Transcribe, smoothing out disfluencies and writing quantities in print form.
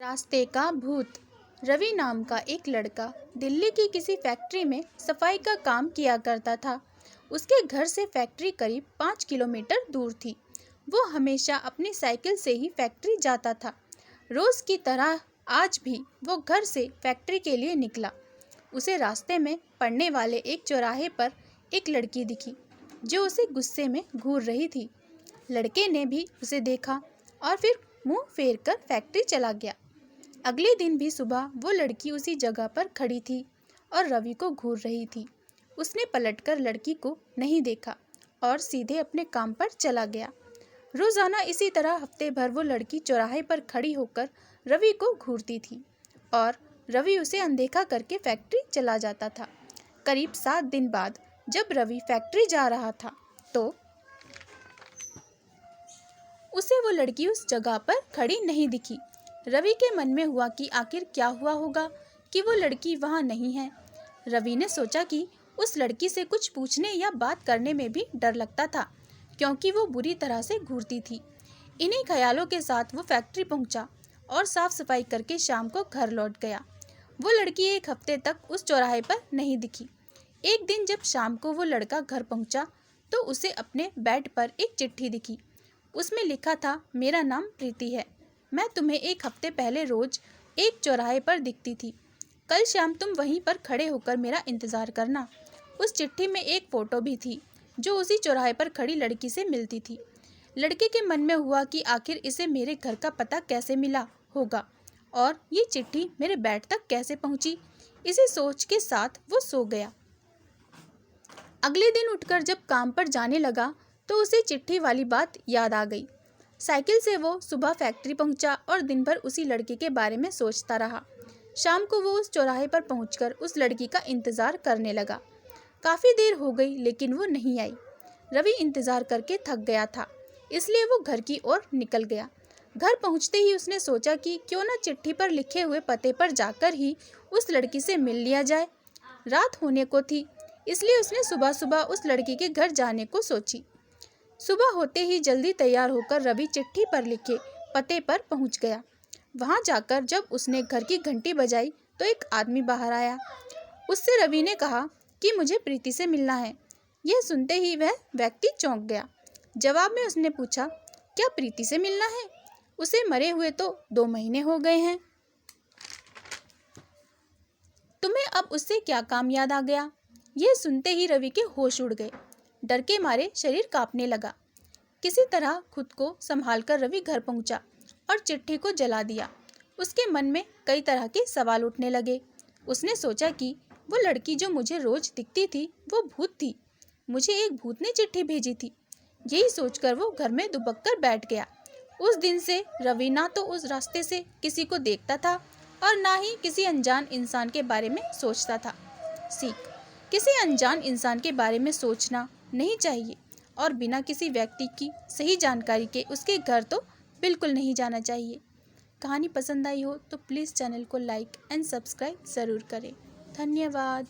रास्ते का भूत। रवि नाम का एक लड़का दिल्ली की किसी फैक्ट्री में सफाई का काम किया करता था। उसके घर से फैक्ट्री करीब 5 किलोमीटर दूर थी। वो हमेशा अपनी साइकिल से ही फैक्ट्री जाता था। रोज की तरह आज भी वो घर से फैक्ट्री के लिए निकला। उसे रास्ते में पड़ने वाले एक चौराहे पर एक लड़की दिखी जो उसे गुस्से में घूर रही थी। लड़के ने भी उसे देखा और फिर मुंह फेर कर फैक्ट्री चला गया। अगले दिन भी सुबह वो लड़की उसी जगह पर खड़ी थी और रवि को घूर रही थी। उसने पलटकर लड़की को नहीं देखा और सीधे अपने काम पर चला गया। रोजाना इसी तरह हफ्ते भर वो लड़की चौराहे पर खड़ी होकर रवि को घूरती थी और रवि उसे अनदेखा करके फैक्ट्री चला जाता था। करीब 7 दिन बाद जब रवि फैक्ट्री जा रहा था तो उसे वो लड़की उस जगह पर खड़ी नहीं दिखी। रवि के मन में हुआ कि आखिर क्या हुआ होगा कि वो लड़की वहाँ नहीं है। रवि ने सोचा कि उस लड़की से कुछ पूछने या बात करने में भी डर लगता था क्योंकि वो बुरी तरह से घूरती थी। इन्हीं ख्यालों के साथ वो फैक्ट्री पहुंचा और साफ सफाई करके शाम को घर लौट गया। वो लड़की एक हफ्ते तक उस चौराहे पर नहीं दिखी। एक दिन जब शाम को वो लड़का घर पहुंचा तो उसे अपने बेड पर एक चिट्ठी दिखी। उसमें लिखा था, मेरा नाम प्रीति है। मैं तुम्हें एक हफ्ते पहले रोज एक चौराहे पर दिखती थी। कल शाम तुम वहीं पर खड़े होकर मेरा इंतज़ार करना। उस चिट्ठी में एक फ़ोटो भी थी जो उसी चौराहे पर खड़ी लड़की से मिलती थी। लड़के के मन में हुआ कि आखिर इसे मेरे घर का पता कैसे मिला होगा और ये चिट्ठी मेरे बेड तक कैसे पहुंची। इसी सोच के साथ वो सो गया। अगले दिन उठकर जब काम पर जाने लगा तो उसे चिट्ठी वाली बात याद आ गई। साइकिल से वो सुबह फैक्ट्री पहुंचा और दिन भर उसी लड़की के बारे में सोचता रहा। शाम को वो उस चौराहे पर पहुंचकर उस लड़की का इंतज़ार करने लगा। काफ़ी देर हो गई लेकिन वो नहीं आई। रवि इंतज़ार करके थक गया था इसलिए वो घर की ओर निकल गया। घर पहुंचते ही उसने सोचा कि क्यों ना चिट्ठी पर लिखे हुए पते पर जाकर ही उस लड़की से मिल लिया जाए। रात होने को थी इसलिए उसने सुबह सुबह उस लड़की के घर जाने को सोची। सुबह होते ही जल्दी तैयार होकर रवि चिट्ठी पर लिखे पते पर पहुंच गया। वहां जाकर जब उसने घर की घंटी बजाई तो एक आदमी बाहर आया। उससे रवि ने कहा कि मुझे प्रीति से मिलना है। यह सुनते ही वह व्यक्ति चौंक गया। जवाब में उसने पूछा, क्या प्रीति से मिलना है? उसे मरे हुए तो 2 महीने हो गए हैं। तुम्हें अब उससे क्या काम याद आ गया? यह सुनते ही रवि के होश उड़ गए। डर के मारे शरीर कांपने लगा। किसी तरह खुद को संभालकर रवि घर पहुंचा और चिट्ठी को जला दिया। उसके मन में कई तरह के सवाल उठने लगे। उसने सोचा कि वो लड़की जो मुझे रोज दिखती थी वो भूत थी। मुझे एक भूत ने चिट्ठी भेजी थी। यही सोचकर वो घर में दुबक कर बैठ गया। उस दिन से रवि ना तो उस रास्ते से किसी को देखता था और ना ही किसी अनजान इंसान के बारे में सोचता था। सीख: किसी अनजान इंसान के बारे में सोचना नहीं चाहिए और बिना किसी व्यक्ति की सही जानकारी के उसके घर तो बिल्कुल नहीं जाना चाहिए। कहानी पसंद आई हो तो प्लीज़ चैनल को लाइक एंड सब्सक्राइब ज़रूर करें। धन्यवाद।